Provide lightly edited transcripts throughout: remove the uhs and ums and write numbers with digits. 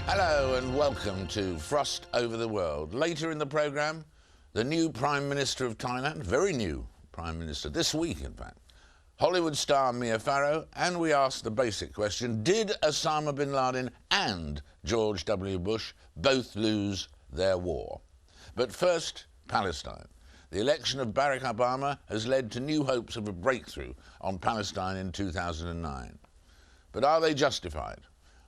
Hello and welcome to Frost Over the World. Later in the programme, the new Prime Minister of Thailand, very new Prime Minister, this week in fact, Hollywood star Mia Farrow, and we ask the basic question, did Osama bin Laden and George W. Bush both lose their war? But first, Palestine. The election of Barack Obama has led to new hopes of a breakthrough on Palestine in 2009. But are they justified?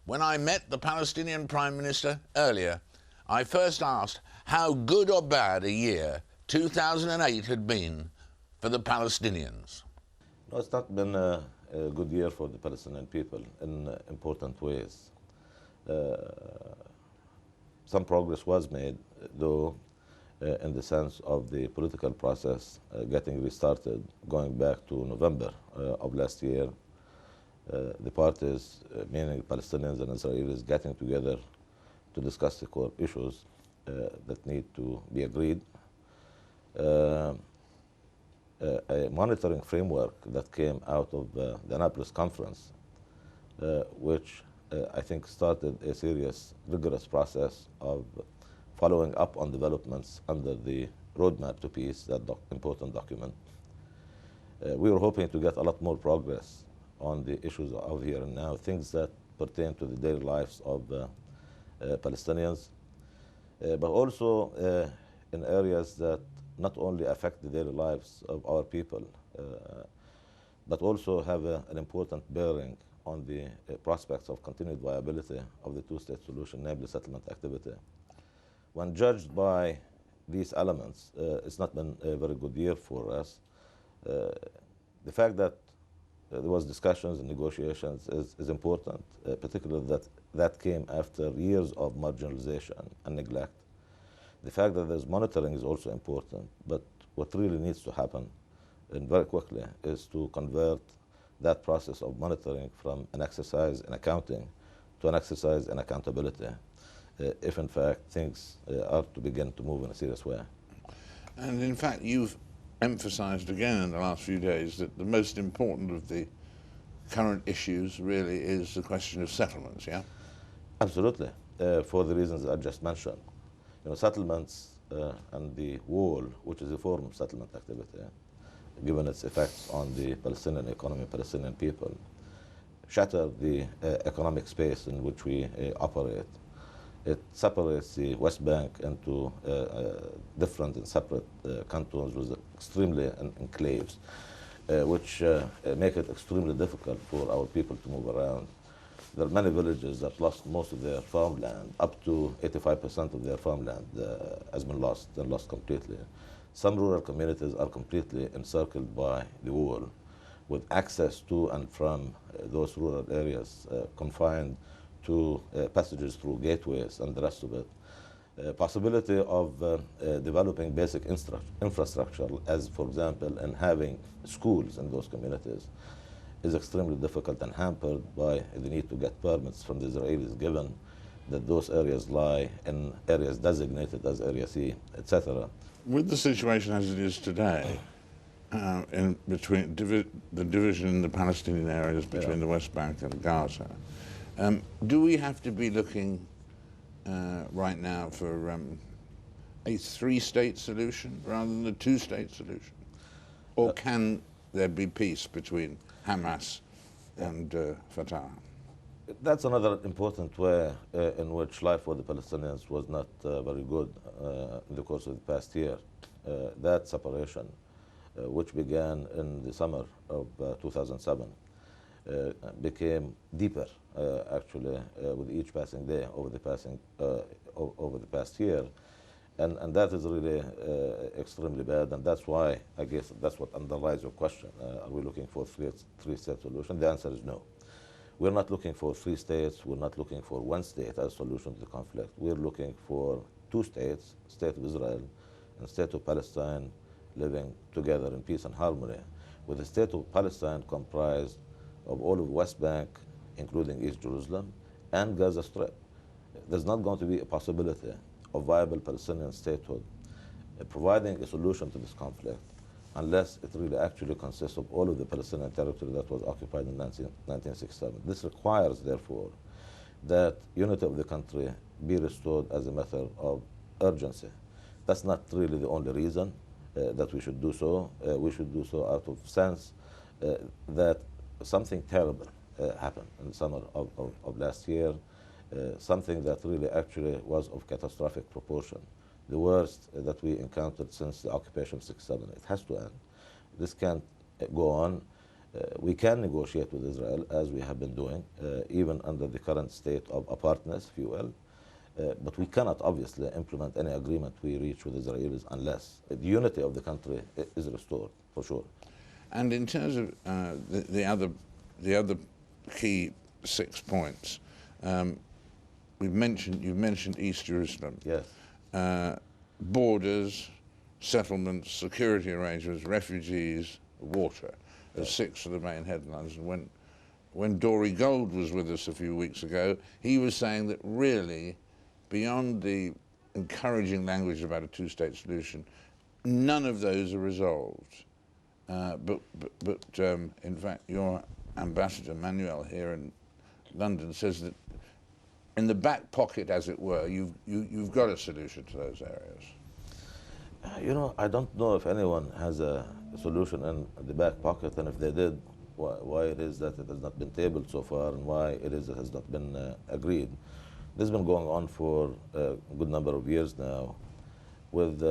When I met the Palestinian Prime Minister earlier, I first asked how good or bad a year 2008 had been for the Palestinians. No, it's not been a good year for the Palestinian people in important ways. Some progress was made, though, in the sense of the political process getting restarted, going back to November of last year. The parties, meaning Palestinians and Israelis, getting together to discuss the core issues that need to be agreed. A monitoring framework that came out of the Annapolis conference, which I think started a serious, rigorous process of following up on developments under the roadmap to peace, that important document. We were hoping to get a lot more progress on the issues of here and now, things that pertain to the daily lives of Palestinians, but also in areas that not only affect the daily lives of our people, but also have an important bearing on the prospects of continued viability of the two-state solution, namely settlement activity. When judged by these elements, it's not been a very good year for us. The fact that there was discussions and negotiations is important, particularly that came after years of marginalization and neglect. The fact that there's monitoring is also important, but what really needs to happen, and very quickly, is to convert that process of monitoring from an exercise in accounting to an exercise in accountability, if in fact things are to begin to move in a serious way. And in fact, you've emphasised again in the last few days that the most important of the current issues really is the question of settlements, yeah? Absolutely, for the reasons I just mentioned. You know, settlements and the wall, which is a form of settlement activity, given its effects on the Palestinian economy, Palestinian people, shatter the economic space in which we operate. It separates the West Bank into different and separate cantons with extremely enclaves, which make it extremely difficult for our people to move around. There are many villages that lost most of their farmland. Up to 85% of their farmland has been lost and lost completely. Some rural communities are completely encircled by the wall, with access to and from those rural areas confined to passages through gateways and the rest of it. Possibility of developing basic infrastructure, as for example, in having schools in those communities, is extremely difficult and hampered by the need to get permits from the Israelis, given that those areas lie in areas designated as Area C, etc. With the situation as it is today, in between the division in the Palestinian areas between the West Bank and Gaza, do we have to be looking right now for a three-state solution rather than a two-state solution? Or can there be peace between Hamas and Fatah? That's another important way in which life for the Palestinians was not very good in the course of the past year. That separation, which began in the summer of 2007, became deeper, actually, with each passing day over the past year. And that is really extremely bad, and that's why, I guess, that's what underlies your question. Are we looking for a three-state solution? The answer is no. We're not looking for three states. We're not looking for one state as a solution to the conflict. We're looking for two states, state of Israel and state of Palestine, living together in peace and harmony, with the state of Palestine comprised of all of the West Bank, including East Jerusalem, and Gaza Strip. There's not going to be a possibility of viable Palestinian statehood, providing a solution to this conflict, unless it really actually consists of all of the Palestinian territory that was occupied in 1967. This requires, therefore, that unity of the country be restored as a matter of urgency. That's not really the only reason that we should do so. We should do so out of sense that something terrible happened in the summer of last year, something that really actually was of catastrophic proportion, the worst that we encountered since the occupation of 6/7. It has to end. This can't go on. We can negotiate with Israel, as we have been doing, even under the current state of apartness, if you will. But we cannot obviously implement any agreement we reach with Israelis unless the unity of the country is restored, for sure. And in terms of the other key 6 points, you've mentioned East Jerusalem. Yes. Borders, settlements, security arrangements, refugees, water, as 6 of the main headlines. And when Dory Gold was with us a few weeks ago, he was saying that really, beyond the encouraging language about a two-state solution, none of those are resolved. But in fact, your ambassador, Manuel, here in London, says that in the back pocket, as it were, you've got a solution to those areas. You know, I don't know if anyone has a solution in the back pocket, and if they did, why it is that it has not been tabled so far, and why it is it has not been agreed. This has been going on for a good number of years now, with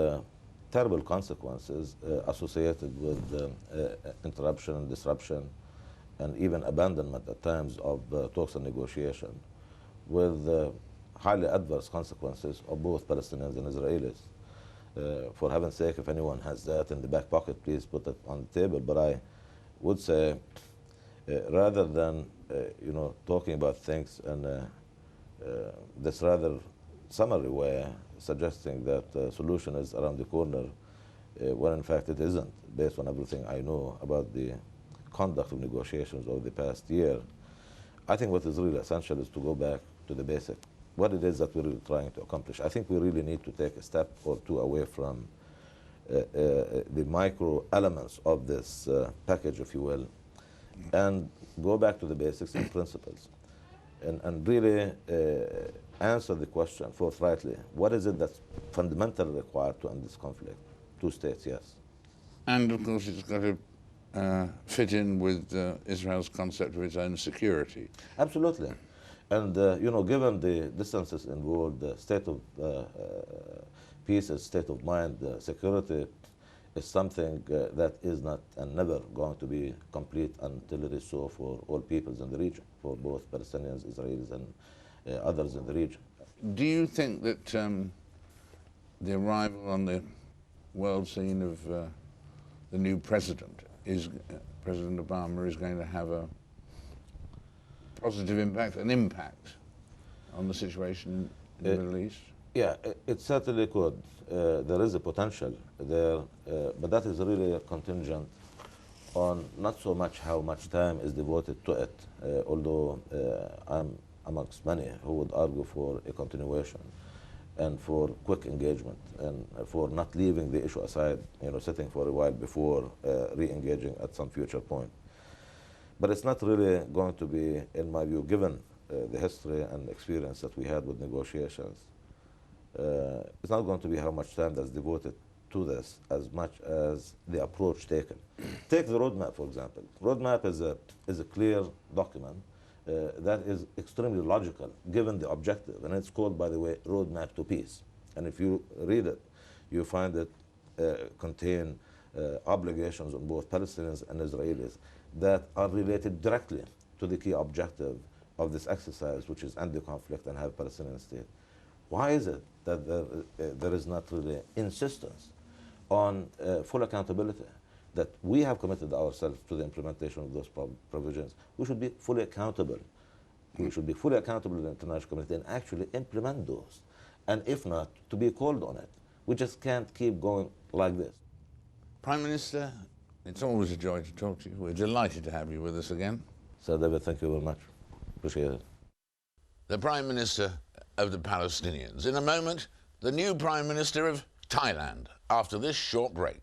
terrible consequences associated with interruption and disruption, and even abandonment at times of talks and negotiation, with highly adverse consequences of both Palestinians and Israelis. For heaven's sake, if anyone has that in the back pocket, please put it on the table. But I would say, rather than talking about things in this rather summary way, suggesting that the solution is around the corner, when in fact it isn't, based on everything I know about the conduct of negotiations over the past year, I think what is really essential is to go back to the basic, what it is that we're really trying to accomplish. I think we really need to take a step or two away from the micro elements of this package, if you will, and go back to the basics and principles, and really answer the question forthrightly. What is it that's fundamentally required to end this conflict? 2 states, yes. And of course it's got to fit in with Israel's concept of its own security. Absolutely. And given the distances involved, the state of peace, state of mind, security is something that is not and never going to be complete until it is so for all peoples in the region, for both Palestinians, Israelis, and others in the region. Do you think that the arrival on the world scene of the new president, President Obama, is going to have a positive impact, an impact on the situation in the Middle East? Yeah, it certainly could. There is a potential there, but that is really contingent on not so much how much time is devoted to it, although I'm amongst many who would argue for a continuation and for quick engagement and for not leaving the issue aside, sitting for a while before re-engaging at some future point. But it's not really going to be, in my view, given the history and experience that we had with negotiations, it's not going to be how much time that's devoted to this as much as the approach taken. Take the roadmap, for example. Roadmap is a clear document that is extremely logical, given the objective, and it's called, by the way, Roadmap to Peace. And if you read it, you find it contain obligations on both Palestinians and Israelis that are related directly to the key objective of this exercise, which is end the conflict and have a Palestinian state. Why is it that there is not really insistence on full accountability, that we have committed ourselves to the implementation of those provisions? We should be fully accountable. We should be fully accountable to the international community and actually implement those. And if not, to be called on it. We just can't keep going like this. Prime Minister, it's always a joy to talk to you. We're delighted to have you with us again. Sir David, thank you very much. Appreciate it. The Prime Minister of the Palestinians. In a moment, the new Prime Minister of Thailand, after this short break.